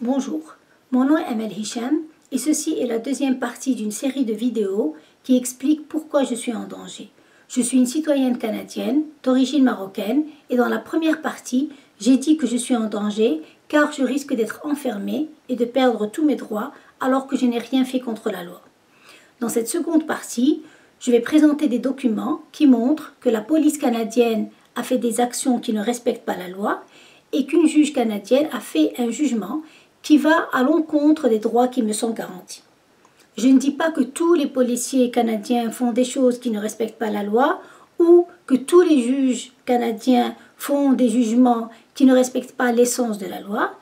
Bonjour, mon nom est Amel Hicham et ceci est la deuxième partie d'une série de vidéos qui explique pourquoi je suis en danger. Je suis une citoyenne canadienne d'origine marocaine et dans la première partie, j'ai dit que je suis en danger car je risque d'être enfermée et de perdre tous mes droits alors que je n'ai rien fait contre la loi. Dans cette seconde partie, je vais présenter des documents qui montrent que la police canadienne a fait des actions qui ne respectent pas la loi et qu'une juge canadienne a fait un jugement qui va à l'encontre des droits qui me sont garantis. Je ne dis pas que tous les policiers canadiens font des choses qui ne respectent pas la loi ou que tous les juges canadiens font des jugements qui ne respectent pas l'essence de la loi.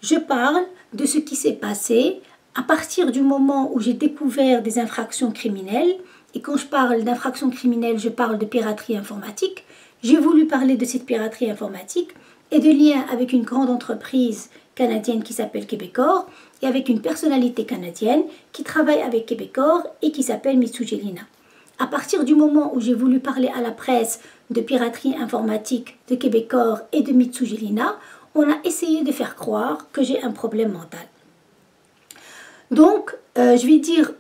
Je parle de ce qui s'est passé à partir du moment où j'ai découvert des infractions criminelles. Et quand je parle d'infractions criminelles, je parle de piraterie informatique. J'ai voulu parler de cette piraterie informatique et de liens avec une grande entreprise canadienne qui s'appelle Québecor et avec une personnalité canadienne qui travaille avec Québecor et qui s'appelle Mitsujelina. À partir du moment où j'ai voulu parler à la presse de piraterie informatique de Québecor et de Mitsujelina, on a essayé de faire croire que j'ai un problème mental. Donc, je vais dire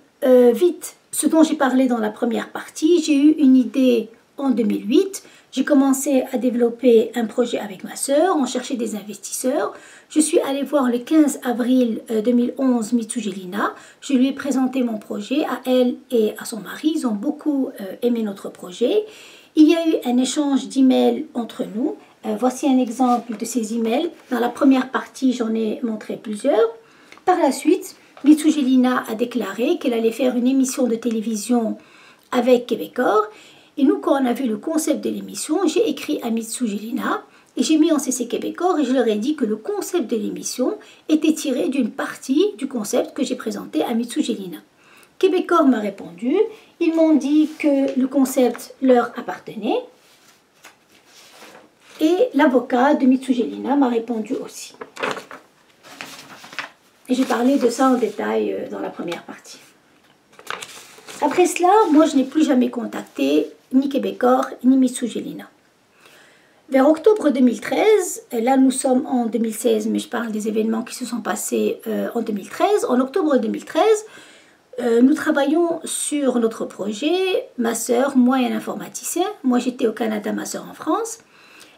vite ce dont j'ai parlé dans la première partie. J'ai eu une idée en 2008. J'ai commencé à développer un projet avec ma sœur, on cherchait des investisseurs. Je suis allée voir le 15 avril 2011 Mitsujelina. Je lui ai présenté mon projet à elle et à son mari. Ils ont beaucoup aimé notre projet. Il y a eu un échange d'emails entre nous. Voici un exemple de ces emails. Dans la première partie, j'en ai montré plusieurs. Par la suite, Mitsujelina a déclaré qu'elle allait faire une émission de télévision avec Québecor. Et nous, quand on a vu le concept de l'émission, j'ai écrit à Mitsujelina et j'ai mis en CC Québecor et je leur ai dit que le concept de l'émission était tiré d'une partie du concept que j'ai présenté à Mitsujelina. Québecor m'a répondu, ils m'ont dit que le concept leur appartenait et l'avocat de Mitsujelina m'a répondu aussi. Et j'ai parlé de ça en détail dans la première partie. Après cela, moi je n'ai plus jamais contacté ni Québecor ni Mitsujelina. Vers octobre 2013, là nous sommes en 2016, mais je parle des événements qui se sont passés en 2013. En octobre 2013, nous travaillons sur notre projet, ma sœur, moi et un informaticien. Moi j'étais au Canada, ma sœur en France.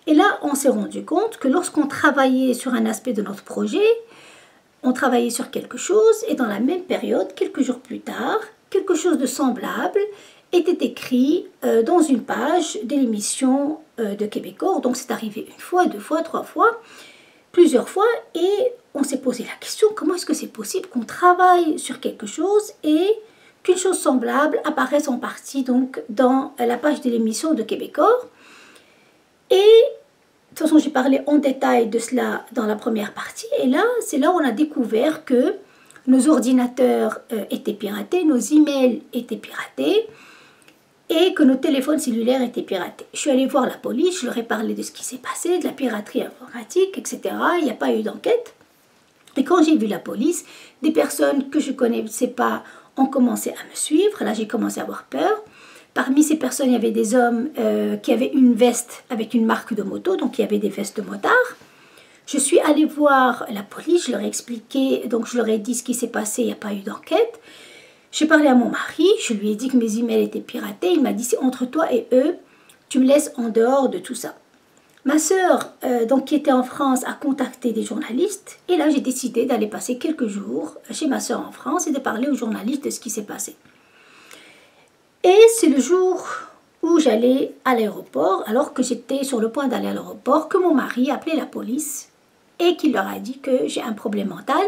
Et là, on s'est rendu compte que lorsqu'on travaillait sur un aspect de notre projet, on travaillait sur quelque chose et dans la même période, quelques jours plus tard, quelque chose de semblable était écrit dans une page de l'émission de Québecor. Donc c'est arrivé une fois, deux fois, trois fois, plusieurs fois et on s'est posé la question, comment est-ce que c'est possible qu'on travaille sur quelque chose et qu'une chose semblable apparaisse en partie donc dans la page de l'émission de Québecor. Et de toute façon, j'ai parlé en détail de cela dans la première partie et là, c'est là où on a découvert que nos ordinateurs étaient piratés, nos emails étaient piratés et que nos téléphones cellulaires étaient piratés. Je suis allée voir la police, je leur ai parlé de ce qui s'est passé, de la piraterie informatique, etc. Il n'y a pas eu d'enquête. Et quand j'ai vu la police, des personnes que je ne connaissais pas ont commencé à me suivre. Là, j'ai commencé à avoir peur. Parmi ces personnes, il y avait des hommes qui avaient une veste avec une marque de moto, donc il y avait des vestes de motards. Je suis allée voir la police, je leur ai expliqué, donc je leur ai dit ce qui s'est passé, il n'y a pas eu d'enquête. J'ai parlé à mon mari, je lui ai dit que mes emails étaient piratés. Il m'a dit, c'est entre toi et eux, tu me laisses en dehors de tout ça. Ma sœur, donc qui était en France, a contacté des journalistes. Et là, j'ai décidé d'aller passer quelques jours chez ma sœur en France et de parler aux journalistes de ce qui s'est passé. Et c'est le jour où j'allais à l'aéroport, alors que j'étais sur le point d'aller à l'aéroport, que mon mari a appelé la police et qu'il leur a dit que j'ai un problème mental.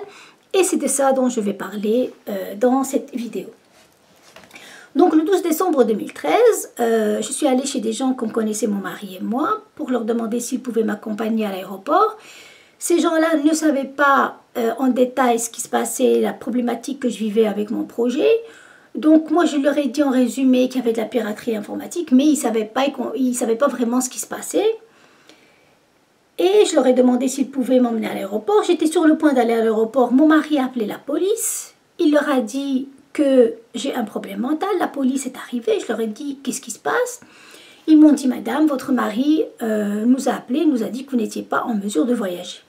Et c'est de ça dont je vais parler dans cette vidéo. Donc le 12 décembre 2013, je suis allée chez des gens qu'on connaissait, mon mari et moi, pour leur demander s'ils pouvaient m'accompagner à l'aéroport. Ces gens-là ne savaient pas en détail ce qui se passait, la problématique que je vivais avec mon projet. Donc moi je leur ai dit en résumé qu'il y avait de la piraterie informatique, mais ils ne savaient pas vraiment ce qui se passait. Et je leur ai demandé s'ils pouvaient m'emmener à l'aéroport. J'étais sur le point d'aller à l'aéroport. Mon mari a appelé la police. Il leur a dit que j'ai un problème mental. La police est arrivée. Je leur ai dit qu'est-ce qui se passe. Ils m'ont dit, madame, votre mari nous a appelé, nous a dit que vous n'étiez pas en mesure de voyager.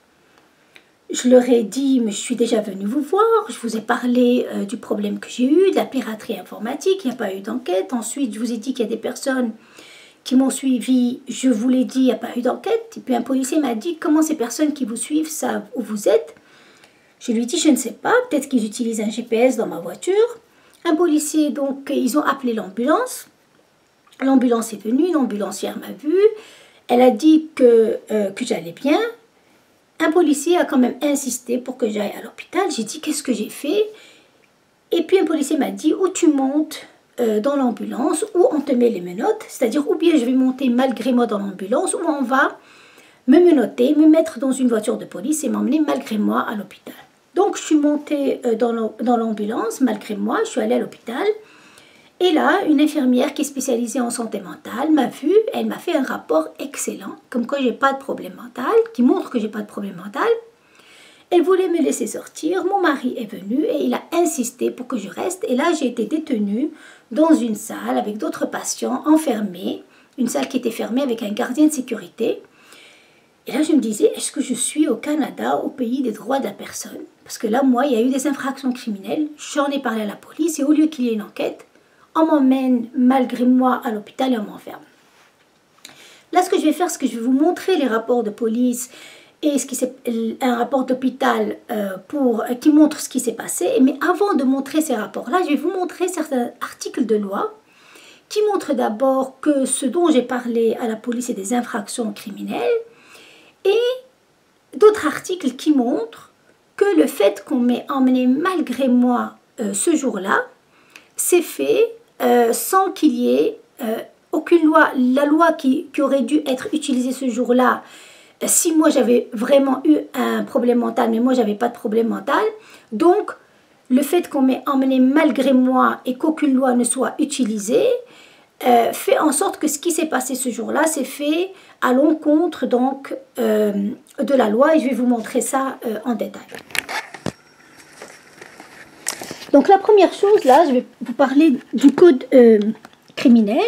Je leur ai dit, mais je suis déjà venue vous voir, je vous ai parlé du problème que j'ai eu, de la piraterie informatique, il n'y a pas eu d'enquête. Ensuite, je vous ai dit qu'il y a des personnes qui m'ont suivi, je vous l'ai dit, il n'y a pas eu d'enquête. Et puis un policier m'a dit, comment ces personnes qui vous suivent savent où vous êtes? Je lui ai dit, je ne sais pas, peut-être qu'ils utilisent un GPS dans ma voiture. Un policier, donc, ils ont appelé l'ambulance. L'ambulance est venue, l'ambulancière m'a vue. Elle a dit que j'allais bien. Un policier a quand même insisté pour que j'aille à l'hôpital. J'ai dit, qu'est-ce que j'ai fait? Et puis un policier m'a dit, où tu montes dans l'ambulance, où on te met les menottes. C'est-à-dire, ou bien je vais monter malgré moi dans l'ambulance, ou on va me menotter, me mettre dans une voiture de police et m'emmener malgré moi à l'hôpital. Donc, je suis montée dans l'ambulance, malgré moi, je suis allée à l'hôpital. Et là, une infirmière qui est spécialisée en santé mentale m'a vue, elle m'a fait un rapport excellent, comme quoi j'ai pas de problème mental, qui montre que j'ai pas de problème mental. Elle voulait me laisser sortir, mon mari est venu et il a insisté pour que je reste. Et là, j'ai été détenue dans une salle avec d'autres patients enfermés, une salle qui était fermée avec un gardien de sécurité. Et là, je me disais, est-ce que je suis au Canada, au pays des droits de la personne? Parce que là, moi, il y a eu des infractions criminelles, j'en ai parlé à la police et au lieu qu'il y ait une enquête, on m'emmène malgré moi à l'hôpital et on m'enferme. Là, ce que je vais faire, c'est que je vais vous montrer les rapports de police et un rapport d'hôpital qui montre ce qui s'est passé. Mais avant de montrer ces rapports-là, je vais vous montrer certains articles de loi qui montrent d'abord que ce dont j'ai parlé à la police est des infractions criminelles et d'autres articles qui montrent que le fait qu'on m'ait emmené malgré moi ce jour-là, c'est fait sans qu'il y ait aucune loi. La loi qui aurait dû être utilisée ce jour-là, si moi j'avais vraiment eu un problème mental, mais moi j'avais pas de problème mental, donc le fait qu'on m'ait emmené malgré moi et qu'aucune loi ne soit utilisée, fait en sorte que ce qui s'est passé ce jour-là, c'est fait à l'encontre donc de la loi et je vais vous montrer ça en détail. Donc la première chose, là, je vais vous parler du code criminel.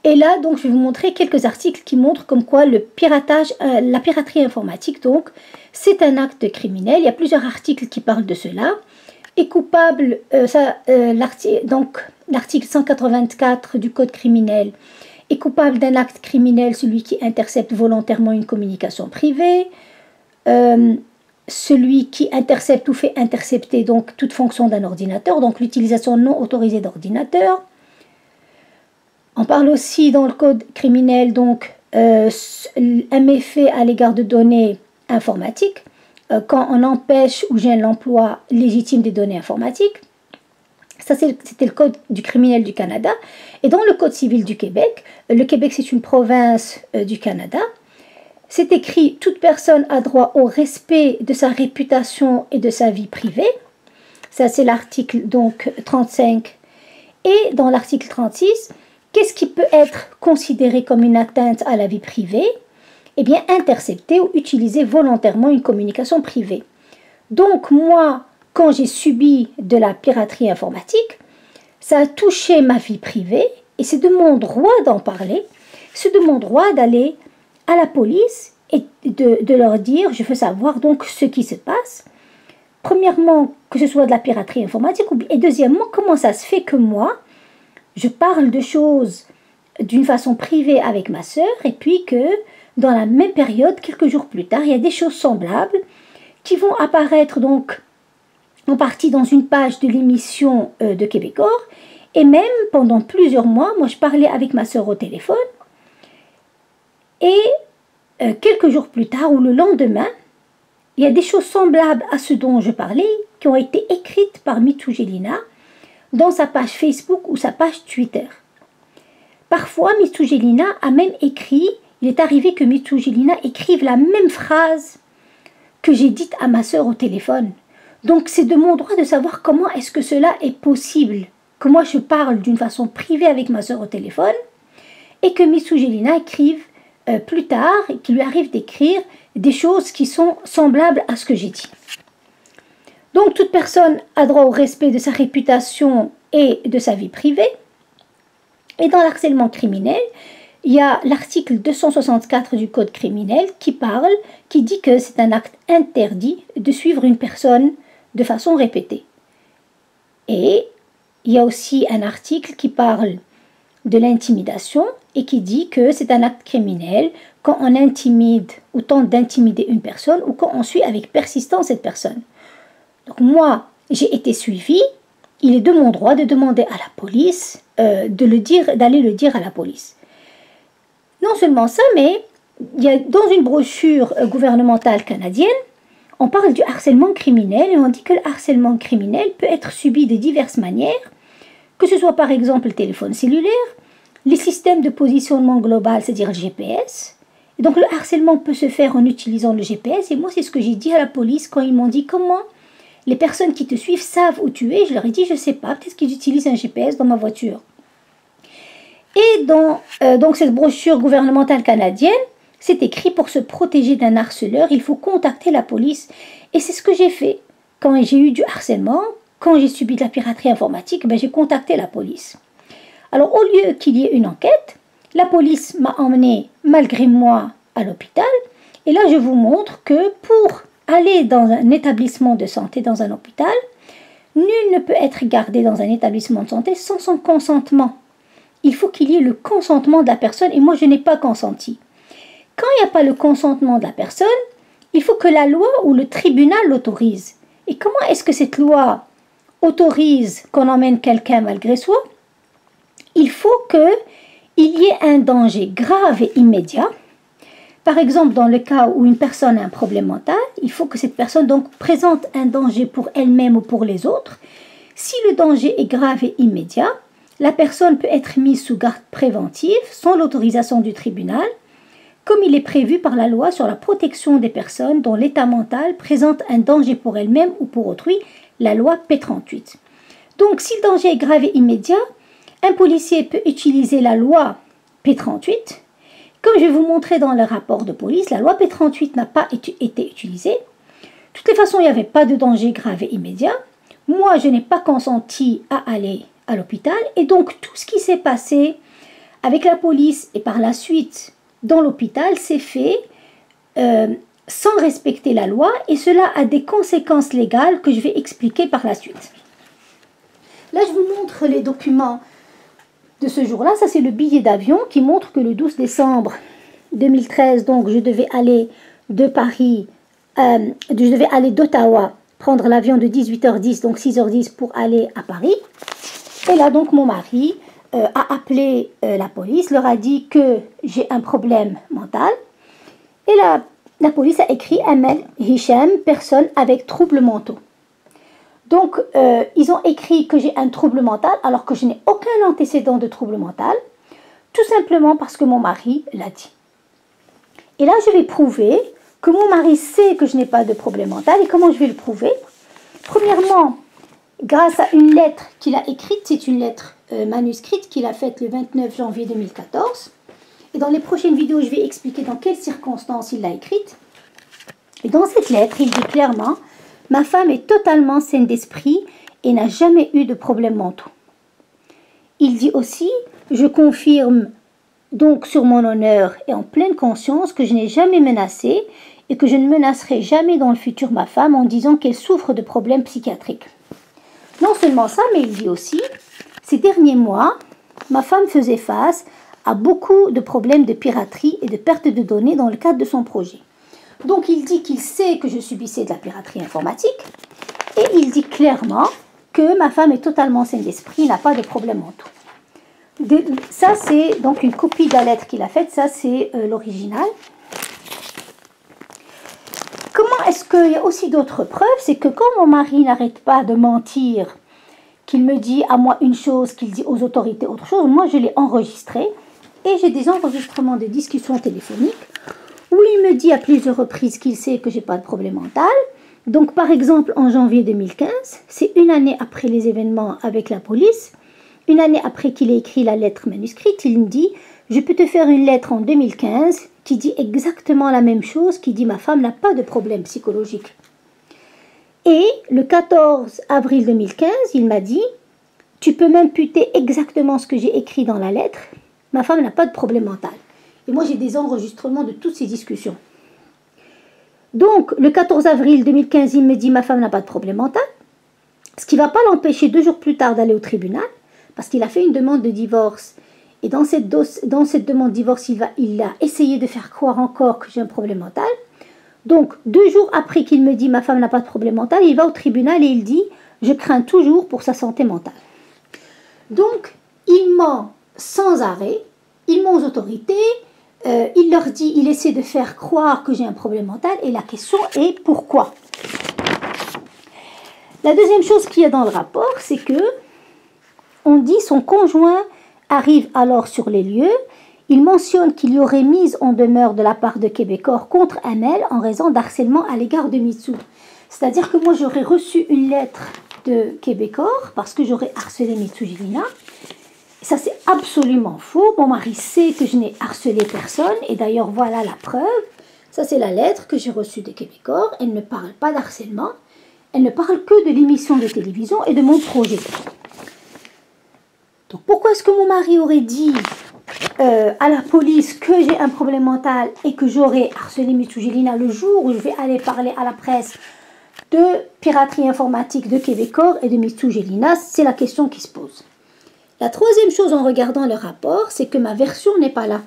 Et là, donc, je vais vous montrer quelques articles qui montrent comme quoi le piratage, la piraterie informatique, donc, c'est un acte criminel. Il y a plusieurs articles qui parlent de cela. Et coupable, l'article 184 du code criminel est coupable d'un acte criminel celui qui intercepte volontairement une communication privée. Celui qui intercepte ou fait intercepter donc toute fonction d'un ordinateur, donc l'utilisation non autorisée d'ordinateur. On parle aussi dans le code criminel donc un méfait à l'égard de données informatiques quand on empêche ou gêne l'emploi légitime des données informatiques. Ça, c'était le code du criminel du Canada. Et dans le code civil du Québec, le Québec c'est une province du Canada. C'est écrit « Toute personne a droit au respect de sa réputation et de sa vie privée ». Ça, c'est l'article donc 35. Et dans l'article 36, qu'est-ce qui peut être considéré comme une atteinte à la vie privée? Eh bien, intercepter ou utiliser volontairement une communication privée. Donc, moi, quand j'ai subi de la piraterie informatique, ça a touché ma vie privée et c'est de mon droit d'en parler. C'est de mon droit d'aller à la police et de leur dire, je veux savoir donc ce qui se passe. Premièrement, que ce soit de la piraterie informatique, et deuxièmement, comment ça se fait que moi, je parle de choses d'une façon privée avec ma sœur, et puis que dans la même période, quelques jours plus tard, il y a des choses semblables qui vont apparaître donc en partie dans une page de l'émission de Québecor, et même pendant plusieurs mois, moi je parlais avec ma sœur au téléphone, et quelques jours plus tard ou le lendemain, il y a des choses semblables à ce dont je parlais qui ont été écrites par Mitsoujelina dans sa page Facebook ou sa page Twitter. Parfois, Mitsoujelina a même écrit, il est arrivé que Mitsoujelina écrive la même phrase que j'ai dite à ma sœur au téléphone. Donc c'est de mon droit de savoir comment est-ce que cela est possible, que moi je parle d'une façon privée avec ma sœur au téléphone et que Mitsoujelina écrive plus tard, qu'il lui arrive d'écrire des choses qui sont semblables à ce que j'ai dit. Donc toute personne a droit au respect de sa réputation et de sa vie privée. Et dans l'harcèlement criminel, il y a l'article 264 du Code criminel qui dit que c'est un acte interdit de suivre une personne de façon répétée. Et il y a aussi un article qui parle de l'intimidation et qui dit que c'est un acte criminel quand on intimide ou tente d'intimider une personne ou quand on suit avec persistance cette personne. Donc moi, j'ai été suivie, il est de mon droit de demander à la police, d'aller le dire à la police. Non seulement ça, mais il y a, dans une brochure gouvernementale canadienne, on parle du harcèlement criminel et on dit que le harcèlement criminel peut être subi de diverses manières, que ce soit par exemple le téléphone cellulaire, les systèmes de positionnement global, c'est-à-dire le GPS. Et donc le harcèlement peut se faire en utilisant le GPS. Et moi, c'est ce que j'ai dit à la police quand ils m'ont dit comment les personnes qui te suivent savent où tu es. Je leur ai dit, je ne sais pas, peut-être qu'ils utilisent un GPS dans ma voiture. Et dans donc cette brochure gouvernementale canadienne, c'est écrit pour se protéger d'un harceleur, il faut contacter la police. Et c'est ce que j'ai fait. Quand j'ai eu du harcèlement, quand j'ai subi de la piraterie informatique, j'ai contacté la police. Alors, au lieu qu'il y ait une enquête, la police m'a emmené, malgré moi, à l'hôpital. Et là, je vous montre que pour aller dans un établissement de santé, dans un hôpital, nul ne peut être gardé dans un établissement de santé sans son consentement. Il faut qu'il y ait le consentement de la personne et moi, je n'ai pas consenti. Quand il n'y a pas le consentement de la personne, il faut que la loi ou le tribunal l'autorise. Et comment est-ce que cette loi autorise qu'on emmène quelqu'un malgré soi? Il faut qu'il y ait un danger grave et immédiat. Par exemple, dans le cas où une personne a un problème mental, il faut que cette personne donc présente un danger pour elle-même ou pour les autres. Si le danger est grave et immédiat, la personne peut être mise sous garde préventive sans l'autorisation du tribunal, comme il est prévu par la loi sur la protection des personnes dont l'état mental présente un danger pour elle-même ou pour autrui, la loi P38. Donc, si le danger est grave et immédiat, un policier peut utiliser la loi P38. Comme je vais vous montrer dans le rapport de police, la loi P38 n'a pas été utilisée. De toutes les façons, il n'y avait pas de danger grave et immédiat. Moi, je n'ai pas consenti à aller à l'hôpital. Et donc, tout ce qui s'est passé avec la police et par la suite dans l'hôpital s'est fait sans respecter la loi. Et cela a des conséquences légales que je vais expliquer par la suite. Là, je vous montre les documents de ce jour-là. Ça, c'est le billet d'avion qui montre que le 12 décembre 2013, donc, je devais aller de Paris, je devais aller d'Ottawa, prendre l'avion de 18h10, donc 6h10 pour aller à Paris. Et là, donc, mon mari a appelé la police, leur a dit que j'ai un problème mental. Et la police a écrit un mail, Hicham, personne avec troubles mentaux. Donc, ils ont écrit que j'ai un trouble mental alors que je n'ai aucun antécédent de trouble mental, tout simplement parce que mon mari l'a dit. Et là, je vais prouver que mon mari sait que je n'ai pas de problème mental. Et comment je vais le prouver? Premièrement, grâce à une lettre qu'il a écrite, c'est une lettre manuscrite qu'il a faite le 29 janvier 2014. Et dans les prochaines vidéos, je vais expliquer dans quelles circonstances il l'a écrite. Et dans cette lettre, il dit clairement: ma femme est totalement saine d'esprit et n'a jamais eu de problème mentaux. Il dit aussi: je confirme donc sur mon honneur et en pleine conscience que je n'ai jamais menacé et que je ne menacerai jamais dans le futur ma femme en disant qu'elle souffre de problèmes psychiatriques. Non seulement ça, mais il dit aussi: ces derniers mois, ma femme faisait face à beaucoup de problèmes de piraterie et de perte de données dans le cadre de son projet. Donc il dit qu'il sait que je subissais de la piraterie informatique et il dit clairement que ma femme est totalement saine d'esprit, n'a pas de problème mentaux. Ça, c'est donc une copie de la lettre qu'il a faite, ça c'est l'original. Comment est-ce qu'il y a aussi d'autres preuves? C'est que quand mon mari n'arrête pas de mentir, qu'il me dit à moi une chose, qu'il dit aux autorités autre chose, moi je l'ai enregistré et j'ai des enregistrements de discussions téléphoniques où il me dit à plusieurs reprises qu'il sait que je n'ai pas de problème mental. Donc par exemple en janvier 2015, c'est une année après les événements avec la police, une année après qu'il ait écrit la lettre manuscrite, il me dit: je peux te faire une lettre en 2015 qui dit exactement la même chose, qui dit ma femme n'a pas de problème psychologique. Et le 14 avril 2015, il m'a dit: tu peux m'imputer exactement ce que j'ai écrit dans la lettre, ma femme n'a pas de problème mental. Et moi, j'ai des enregistrements de toutes ces discussions. Donc, le 14 avril 2015, il me dit, ma femme n'a pas de problème mental. Ce qui ne va pas l'empêcher 2 jours plus tard d'aller au tribunal, parce qu'il a fait une demande de divorce. Et dans cette demande de divorce, il a essayé de faire croire encore que j'ai un problème mental. Donc, 2 jours après qu'il me dit, ma femme n'a pas de problème mental, il va au tribunal et il dit, je crains toujours pour sa santé mentale. Donc, il ment sans arrêt, il ment aux autorités, il leur dit, il essaie de faire croire que j'ai un problème mental, et la question est pourquoi? La deuxième chose qu'il y a dans le rapport, c'est que on dit son conjoint arrive alors sur les lieux. Il mentionne qu'il y aurait mise en demeure de la part de Québecor contre Amel en raison d'harcèlement à l'égard de Mitsou. C'est-à-dire que moi, j'aurais reçu une lettre de Québecor parce que j'aurais harcelé Mitsou Jelina. Ça, c'est absolument faux. Mon mari sait que je n'ai harcelé personne. Et d'ailleurs, voilà la preuve. Ça, c'est la lettre que j'ai reçue de Québecor. Elle ne parle pas d'harcèlement. Elle ne parle que de l'émission de télévision et de mon projet. Donc, pourquoi est-ce que mon mari aurait dit à la police que j'ai un problème mental et que j'aurais harcelé Mitsou Jelina le jour où je vais aller parler à la presse de piraterie informatique de Québecor et de Mitsou Jelina? C'est la question qui se pose. La troisième chose en regardant le rapport, c'est que ma version n'est pas là.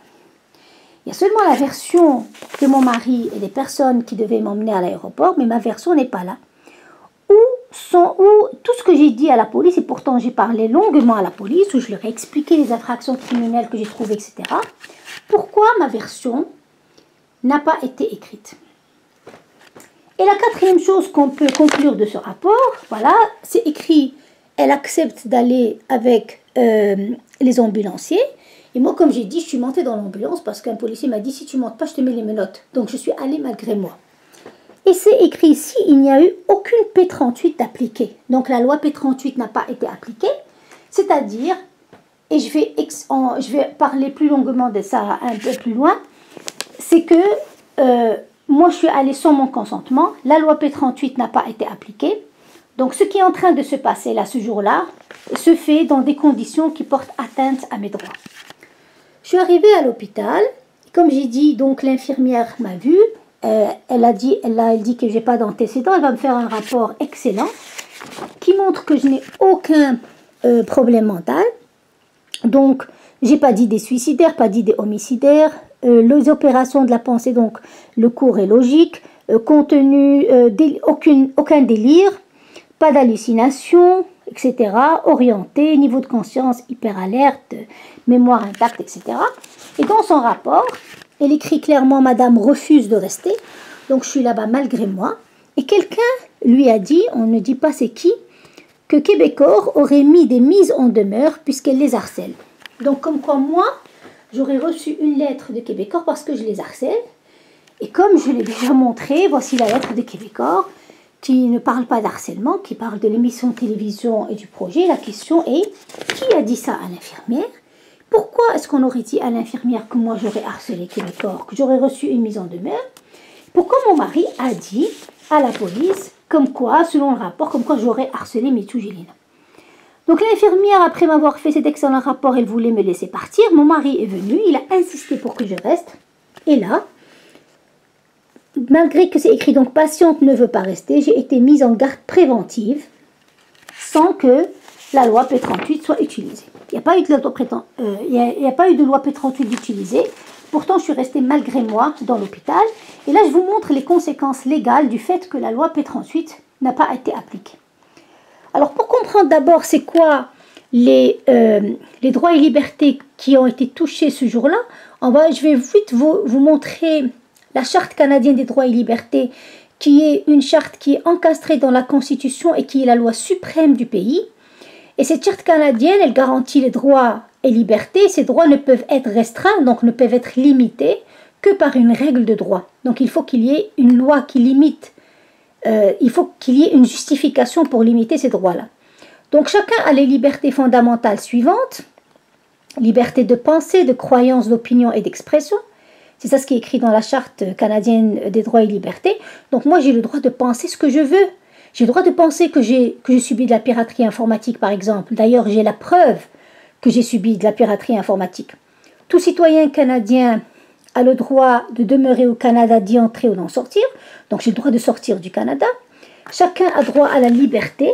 Il y a seulement la version de mon mari et des personnes qui devaient m'emmener à l'aéroport, mais ma version n'est pas là. Où tout ce que j'ai dit à la police, et pourtant j'ai parlé longuement à la police, où je leur ai expliqué les infractions criminelles que j'ai trouvées, etc. Pourquoi ma version n'a pas été écrite? Et la quatrième chose qu'on peut conclure de ce rapport, voilà, c'est écrit, elle accepte d'aller avec les ambulanciers. Et moi, comme j'ai dit, je suis montée dans l'ambulance parce qu'un policier m'a dit, si tu montes pas, je te mets les menottes. Donc je suis allée malgré moi. Et c'est écrit ici, il n'y a eu aucune P38 appliquée. Donc la loi P38 n'a pas été appliquée. C'est-à-dire, et je vais parler plus longuement de ça un peu plus loin, c'est que moi je suis allée sans mon consentement, la loi P38 n'a pas été appliquée. Donc ce qui est en train de se passer là ce jour-là se fait dans des conditions qui portent atteinte à mes droits. Je suis arrivée à l'hôpital, comme j'ai dit, donc l'infirmière m'a vue. Elle dit que je n'ai pas d'antécédents. Elle va me faire un rapport excellent qui montre que je n'ai aucun problème mental. Donc, je n'ai pas d'idée suicidaire, pas d'idée homicidaire. Les opérations de la pensée, donc le cours est logique. Contenu, aucun délire, pas d'hallucination, etc. Orienté, niveau de conscience hyper alerte, mémoire intacte, etc. Et dans son rapport, elle écrit clairement « Madame refuse de rester ». Donc, je suis là-bas malgré moi. Et quelqu'un lui a dit, on ne dit pas c'est qui, que Québecor aurait mis des mises en demeure puisqu'elle les harcèle. Donc, comme quoi, moi, j'aurais reçu une lettre de Québecor parce que je les harcèle. Et comme je l'ai déjà montré, voici la lettre de Québecor qui ne parle pas d'harcèlement, qui parle de l'émission de télévision et du projet. La question est, qui a dit ça à l'infirmière ? Pourquoi est-ce qu'on aurait dit à l'infirmière que moi j'aurais harcelé Québecor, que j'aurais reçu une mise en demeure? Pourquoi mon mari a dit à la police, comme quoi, selon le rapport, comme quoi j'aurais harcelé Mitsou Jelina? Donc l'infirmière, après m'avoir fait cet excellent rapport, elle voulait me laisser partir. Mon mari est venu, il a insisté pour que je reste. Et là, malgré que c'est écrit donc patiente ne veut pas rester, j'ai été mise en garde préventive sans que la loi P38 soit utilisée. Il n'y a pas eu de loi P38 utilisée. Pourtant, je suis restée malgré moi dans l'hôpital. Et là, je vous montre les conséquences légales du fait que la loi P38 n'a pas été appliquée. Alors, pour comprendre d'abord c'est quoi les droits et libertés qui ont été touchés ce jour-là, je vais vite vous montrer la Charte canadienne des droits et libertés, qui est une charte qui est encastrée dans la Constitution et qui est la loi suprême du pays. Et cette charte canadienne, elle garantit les droits et libertés. Ces droits ne peuvent être restreints, donc ne peuvent être limités que par une règle de droit. Donc il faut qu'il y ait une loi qui limite, il faut qu'il y ait une justification pour limiter ces droits-là. Donc chacun a les libertés fondamentales suivantes. Liberté de pensée, de croyance, d'opinion et d'expression. C'est ça ce qui est écrit dans la Charte canadienne des droits et libertés. Donc moi j'ai le droit de penser ce que je veux. J'ai le droit de penser que j'ai subi de la piraterie informatique, par exemple. D'ailleurs, j'ai la preuve que j'ai subi de la piraterie informatique. Tout citoyen canadien a le droit de demeurer au Canada, d'y entrer ou d'en sortir. Donc j'ai le droit de sortir du Canada. Chacun a droit à la liberté.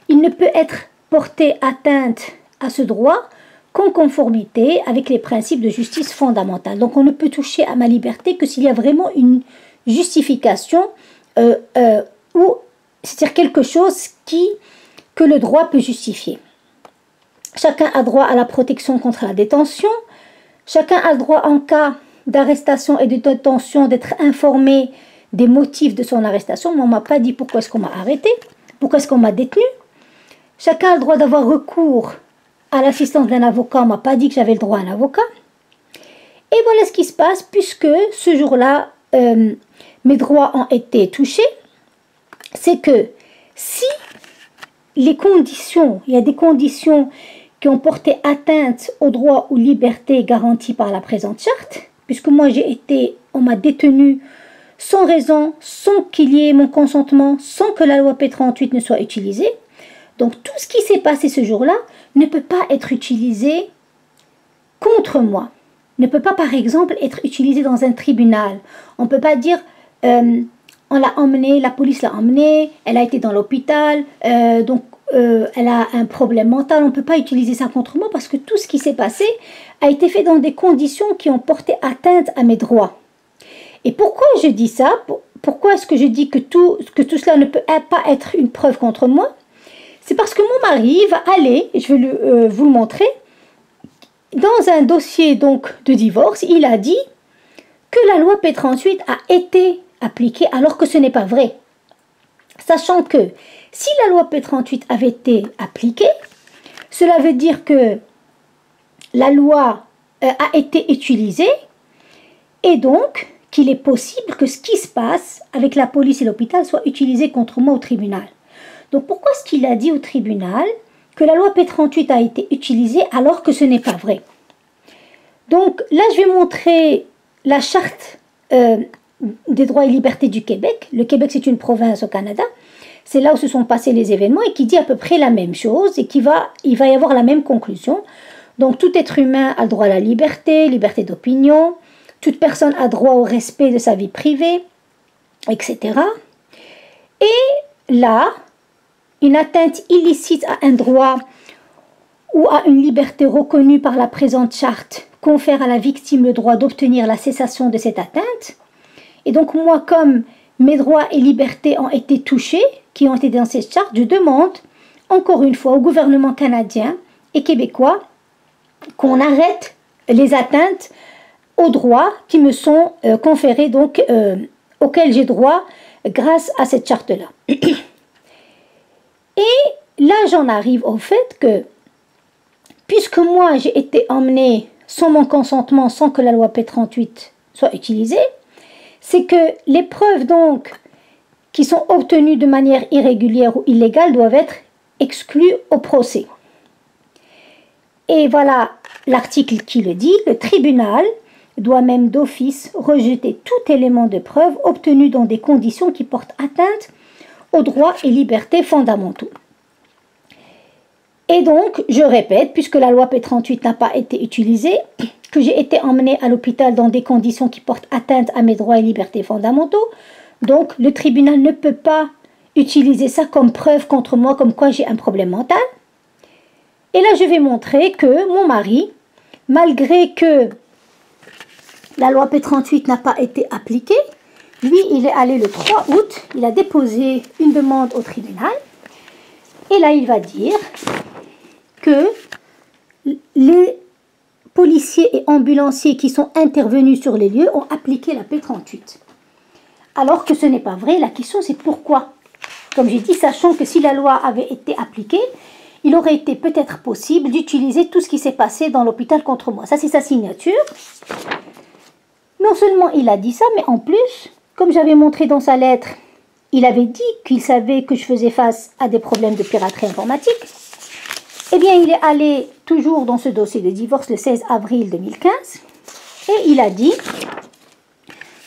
Il ne peut être porté atteinte à ce droit qu'en conformité avec les principes de justice fondamentale. Donc on ne peut toucher à ma liberté que s'il y a vraiment une justification ou c'est-à-dire quelque chose que le droit peut justifier. Chacun a droit à la protection contre la détention. Chacun a le droit en cas d'arrestation et de détention d'être informé des motifs de son arrestation. Moi, on ne m'a pas dit pourquoi est-ce qu'on m'a arrêté, pourquoi est-ce qu'on m'a détenu. Chacun a le droit d'avoir recours à l'assistance d'un avocat. On ne m'a pas dit que j'avais le droit à un avocat. Et voilà ce qui se passe puisque ce jour-là, mes droits ont été touchés. C'est que si les conditions, il y a des conditions qui ont porté atteinte aux droits ou libertés garantis par la présente charte, puisque moi on m'a détenu sans raison, sans qu'il y ait mon consentement, sans que la loi P38 ne soit utilisée. Donc tout ce qui s'est passé ce jour-là ne peut pas être utilisé contre moi. Ne peut pas par exemple être utilisé dans un tribunal. On ne peut pas dire on l'a emmenée, la police l'a emmenée, elle a été dans l'hôpital, donc elle a un problème mental. On ne peut pas utiliser ça contre moi parce que tout ce qui s'est passé a été fait dans des conditions qui ont porté atteinte à mes droits. Et pourquoi je dis ça? Pourquoi est-ce que je dis que tout cela ne peut pas être une preuve contre moi? C'est parce que mon mari va aller, et je vais vous le montrer, dans un dossier donc de divorce, il a dit que la loi P38 a été appliquée alors que ce n'est pas vrai. Sachant que si la loi P38 avait été appliquée, cela veut dire que la loi a été utilisée et donc qu'il est possible que ce qui se passe avec la police et l'hôpital soit utilisé contre moi au tribunal. Donc pourquoi est-ce qu'il a dit au tribunal que la loi P38 a été utilisée alors que ce n'est pas vrai? Donc là, je vais montrer la charte des droits et libertés du Québec. Le Québec, c'est une province au Canada. C'est là où se sont passés les événements et qui dit à peu près la même chose et il va y avoir la même conclusion. Donc tout être humain a le droit à la liberté, liberté d'opinion. Toute personne a droit au respect de sa vie privée, etc. Et là, une atteinte illicite à un droit ou à une liberté reconnue par la présente charte confère à la victime le droit d'obtenir la cessation de cette atteinte. Et donc moi, comme mes droits et libertés ont été touchés, qui ont été dans cette charte, je demande encore une fois au gouvernement canadien et québécois qu'on arrête les atteintes aux droits qui me sont conférés, donc auxquels j'ai droit grâce à cette charte-là. Et là, j'en arrive au fait que, puisque moi, j'ai été emmenée sans mon consentement, sans que la loi P38 soit utilisée, c'est que les preuves, donc, qui sont obtenues de manière irrégulière ou illégale doivent être exclues au procès. Et voilà l'article qui le dit, le tribunal doit même d'office rejeter tout élément de preuve obtenu dans des conditions qui portent atteinte aux droits et libertés fondamentaux. Et donc, je répète, puisque la loi P38 n'a pas été utilisée, que j'ai été emmenée à l'hôpital dans des conditions qui portent atteinte à mes droits et libertés fondamentaux, donc le tribunal ne peut pas utiliser ça comme preuve contre moi, comme quoi j'ai un problème mental. Et là, je vais montrer que mon mari, malgré que la loi P38 n'a pas été appliquée, lui, il est allé le 3 août, il a déposé une demande au tribunal. Et là, il va dire que les policiers et ambulanciers qui sont intervenus sur les lieux ont appliqué la P38. Alors que ce n'est pas vrai, la question c'est pourquoi. Comme j'ai dit, sachant que si la loi avait été appliquée, il aurait été peut-être possible d'utiliser tout ce qui s'est passé dans l'hôpital contre moi. Ça, c'est sa signature. Non seulement il a dit ça, mais en plus, comme j'avais montré dans sa lettre, il avait dit qu'il savait que je faisais face à des problèmes de piraterie informatique. Eh bien, il est allé toujours dans ce dossier de divorce le 16 avril 2015 et il a dit,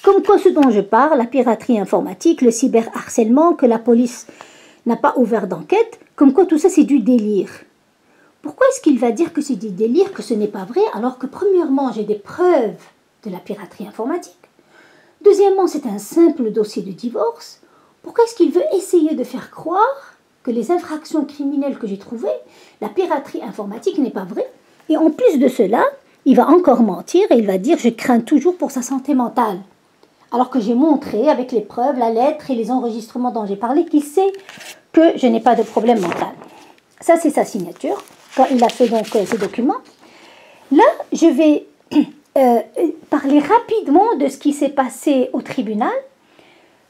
comme quoi ce dont je parle, la piraterie informatique, le cyberharcèlement, que la police n'a pas ouvert d'enquête, comme quoi tout ça c'est du délire. Pourquoi est-ce qu'il va dire que c'est des délires, que ce n'est pas vrai, alors que premièrement, j'ai des preuves de la piraterie informatique. Deuxièmement, c'est un simple dossier de divorce. Pourquoi est-ce qu'il veut essayer de faire croire que les infractions criminelles que j'ai trouvées, la piraterie informatique n'est pas vraie? Et en plus de cela, il va encore mentir et il va dire « je crains toujours pour sa santé mentale ». Alors que j'ai montré avec les preuves, la lettre et les enregistrements dont j'ai parlé qu'il sait que je n'ai pas de problème mental. Ça, c'est sa signature, quand il a fait donc ce document. Là, je vais parler rapidement de ce qui s'est passé au tribunal.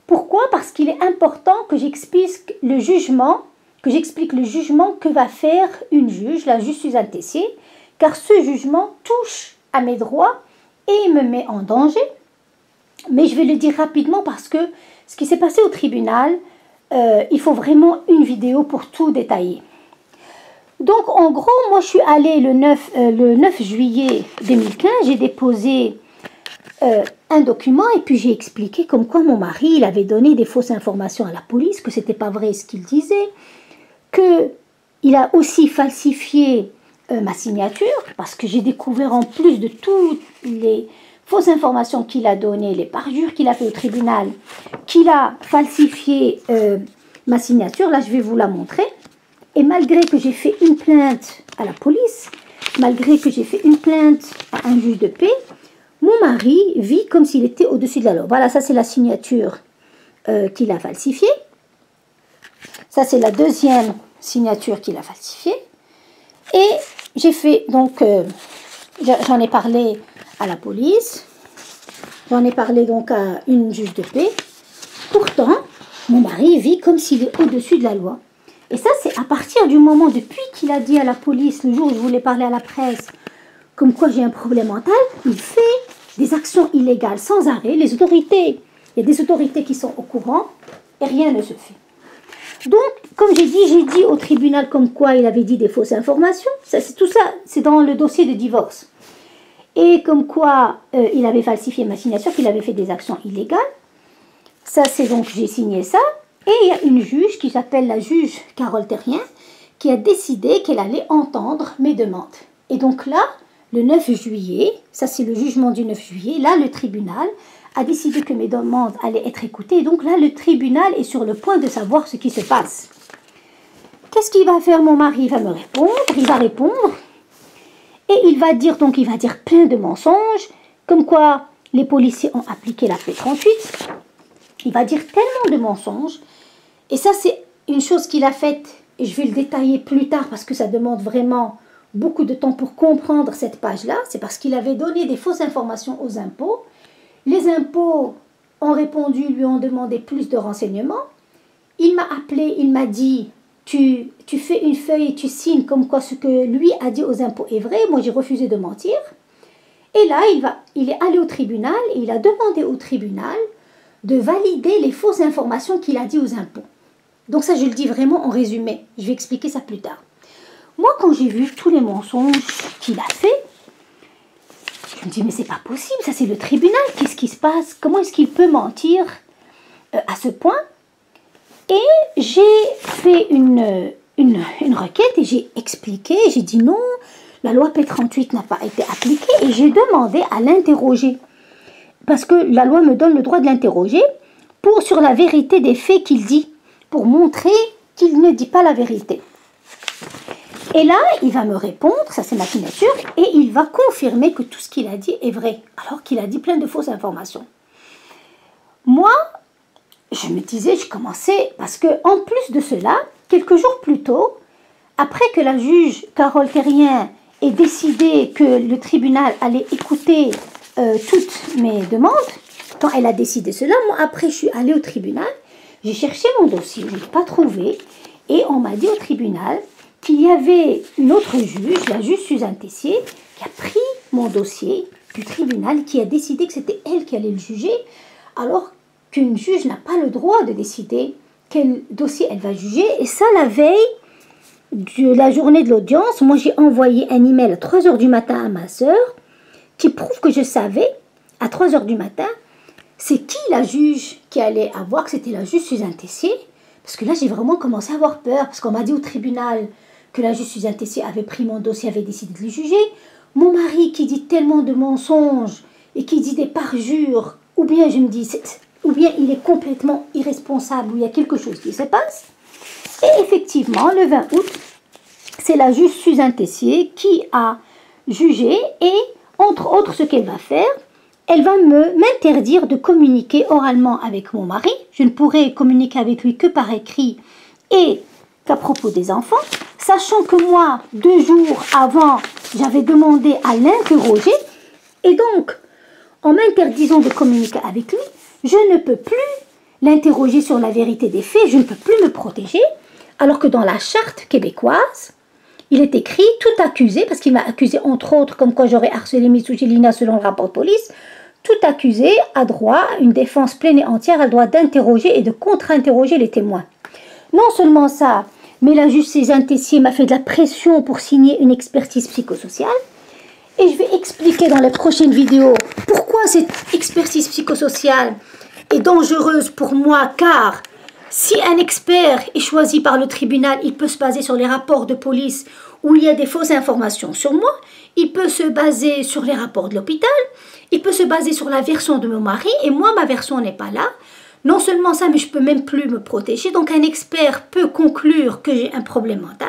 Pourquoi? Parce qu'il est important que j'explique le jugement que va faire une juge, la juge Suzanne Tessier, car ce jugement touche à mes droits et me met en danger. Mais je vais le dire rapidement parce que ce qui s'est passé au tribunal, il faut vraiment une vidéo pour tout détailler. Donc, en gros, moi, je suis allée le 9 juillet 2015, j'ai déposé un document et puis j'ai expliqué comme quoi mon mari, il avait donné des fausses informations à la police, que ce n'était pas vrai ce qu'il disait, qu'il a aussi falsifié ma signature, parce que j'ai découvert en plus de toutes les fausses informations qu'il a données, les parjures qu'il a fait au tribunal, qu'il a falsifié ma signature. Là, je vais vous la montrer. Et malgré que j'ai fait une plainte à la police, malgré que j'ai fait une plainte à un juge de paix, mon mari vit comme s'il était au-dessus de la loi. Voilà, ça c'est la signature qu'il a falsifiée. Ça c'est la deuxième signature qu'il a falsifiée. Et j'ai fait donc, j'en ai parlé à la police, j'en ai parlé donc à une juge de paix. Pourtant, mon mari vit comme s'il est au-dessus de la loi. Et ça, c'est à partir du moment, depuis qu'il a dit à la police, le jour où je voulais parler à la presse, comme quoi j'ai un problème mental, il fait des actions illégales sans arrêt. Les autorités, il y a des autorités qui sont au courant et rien ne se fait. Donc, comme j'ai dit au tribunal comme quoi il avait dit des fausses informations. Tout ça, c'est dans le dossier de divorce. Et comme quoi il avait falsifié ma signature, qu'il avait fait des actions illégales. Ça, c'est donc, j'ai signé ça. Et il y a une juge qui s'appelle la juge Carole Terrien qui a décidé qu'elle allait entendre mes demandes. Et donc là, le 9 juillet, ça c'est le jugement du 9 juillet, là le tribunal a décidé que mes demandes allaient être écoutées. Et donc là, le tribunal est sur le point de savoir ce qui se passe. Qu'est-ce qu'il va faire mon mari? Il va me répondre, il va répondre. Et il va dire plein de mensonges, comme quoi les policiers ont appliqué la P38. Il va dire tellement de mensonges. Et ça, c'est une chose qu'il a faite, et je vais le détailler plus tard parce que ça demande vraiment beaucoup de temps pour comprendre cette page-là. C'est parce qu'il avait donné des fausses informations aux impôts. Les impôts ont répondu, lui ont demandé plus de renseignements. Il m'a appelé, il m'a dit, tu fais une feuille et tu signes comme quoi ce que lui a dit aux impôts est vrai. Moi, j'ai refusé de mentir. Et là, il est allé au tribunal et il a demandé au tribunal de valider les fausses informations qu'il a dit aux impôts. Donc ça, je le dis vraiment en résumé. Je vais expliquer ça plus tard. Moi, quand j'ai vu tous les mensonges qu'il a fait, je me dis, mais c'est pas possible, ça c'est le tribunal, qu'est-ce qui se passe? Comment est-ce qu'il peut mentir à ce point? Et j'ai fait une requête et j'ai expliqué, j'ai dit non, la loi P38 n'a pas été appliquée et j'ai demandé à l'interroger. Parce que la loi me donne le droit de l'interroger sur la vérité des faits qu'il dit, pour montrer qu'il ne dit pas la vérité. Et là, il va me répondre, ça c'est ma signature, et il va confirmer que tout ce qu'il a dit est vrai, alors qu'il a dit plein de fausses informations. Moi, je me disais, je commençais, parce que en plus de cela, quelques jours plus tôt, après que la juge Carole Terrien ait décidé que le tribunal allait écouter toutes mes demandes, quand elle a décidé cela, moi après je suis allée au tribunal, j'ai cherché mon dossier, je ne l'ai pas trouvé, et on m'a dit au tribunal qu'il y avait une autre juge, la juge Suzanne Tessier, qui a pris mon dossier du tribunal, qui a décidé que c'était elle qui allait le juger, alors qu'une juge n'a pas le droit de décider quel dossier elle va juger. Et ça, la veille de la journée de l'audience, moi j'ai envoyé un email à 3 h du matin à ma soeur, qui prouve que je savais, à 3 h du matin, c'est qui la juge qui allait avoir, que c'était la juge Suzanne Tessier. Parce que là, j'ai vraiment commencé à avoir peur, parce qu'on m'a dit au tribunal que la justice Tessier avait pris mon dossier, avait décidé de le juger. Mon mari qui dit tellement de mensonges et qui dit des parjures, ou bien je me dis, ou bien il est complètement irresponsable, ou il y a quelque chose qui se passe. Et effectivement, le 20 août, c'est la juge Suzanne Tessier qui a jugé et, entre autres, ce qu'elle va faire, elle va m'interdire de communiquer oralement avec mon mari. Je ne pourrai communiquer avec lui que par écrit et qu'à propos des enfants, sachant que moi, 2 jours avant, j'avais demandé à l'interroger. Et donc, en m'interdisant de communiquer avec lui, je ne peux plus l'interroger sur la vérité des faits, je ne peux plus me protéger, alors que dans la charte québécoise, il est écrit tout accusé, parce qu'il m'a accusé entre autres comme quoi j'aurais harcelé Mitsoujilina selon le rapport de police, tout accusé a droit à une défense pleine et entière, a le droit d'interroger et de contre-interroger les témoins. Non seulement ça, mais la juge Suzanne Tessier m'a fait de la pression pour signer une expertise psychosociale. Et je vais expliquer dans les prochaines vidéos pourquoi cette expertise psychosociale est dangereuse pour moi, car si un expert est choisi par le tribunal, il peut se baser sur les rapports de police où il y a des fausses informations sur moi, il peut se baser sur les rapports de l'hôpital, il peut se baser sur la version de mon mari, et moi, ma version n'est pas là. Non seulement ça, mais je ne peux même plus me protéger. Donc un expert peut conclure que j'ai un problème mental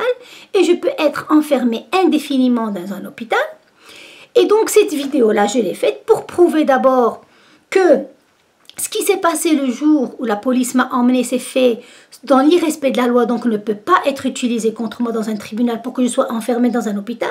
et je peux être enfermée indéfiniment dans un hôpital. Et donc cette vidéo-là, je l'ai faite pour prouver d'abord que ce qui s'est passé le jour où la police m'a emmené s'est fait dans l'irrespect de la loi, donc ne peut pas être utilisé contre moi dans un tribunal pour que je sois enfermée dans un hôpital.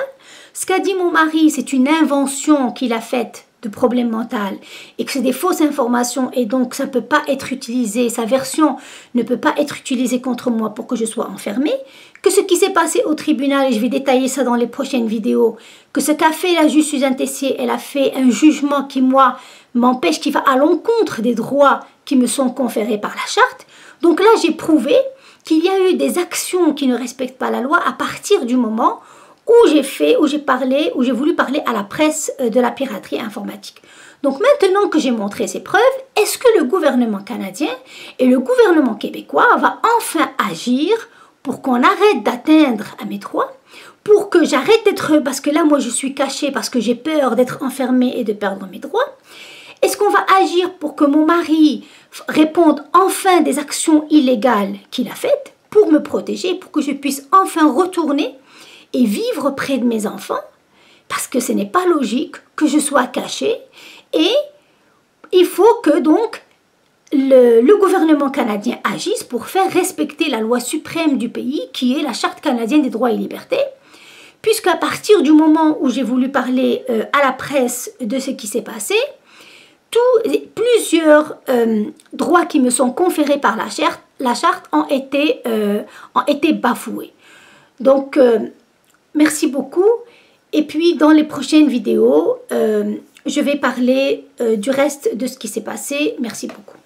Ce qu'a dit mon mari, c'est une invention qu'il a faite de problème mental et que c'est des fausses informations et donc ça ne peut pas être utilisé, sa version ne peut pas être utilisée contre moi pour que je sois enfermée, que ce qui s'est passé au tribunal, et je vais détailler ça dans les prochaines vidéos, que ce qu'a fait la juge Suzanne Tessier, elle a fait un jugement qui, moi, m'empêche, qui va à l'encontre des droits qui me sont conférés par la charte. Donc là, j'ai prouvé qu'il y a eu des actions qui ne respectent pas la loi à partir du moment où j'ai voulu parler à la presse de la piraterie informatique. Donc maintenant que j'ai montré ces preuves, est-ce que le gouvernement canadien et le gouvernement québécois va enfin agir pour qu'on arrête d'atteindre à mes droits, pour que j'arrête d'être, parce que là moi je suis cachée parce que j'ai peur d'être enfermée et de perdre mes droits? Est-ce qu'on va agir pour que mon mari réponde enfin des actions illégales qu'il a faites pour me protéger, pour que je puisse enfin retourner et vivre près de mes enfants? Parce que ce n'est pas logique que je sois cachée et il faut que donc le gouvernement canadien agisse pour faire respecter la loi suprême du pays qui est la Charte canadienne des droits et libertés, puisqu'à partir du moment où j'ai voulu parler à la presse de ce qui s'est passé, plusieurs droits qui me sont conférés par la charte ont été bafoués. Donc, merci beaucoup. Et puis, dans les prochaines vidéos, je vais parler du reste de ce qui s'est passé. Merci beaucoup.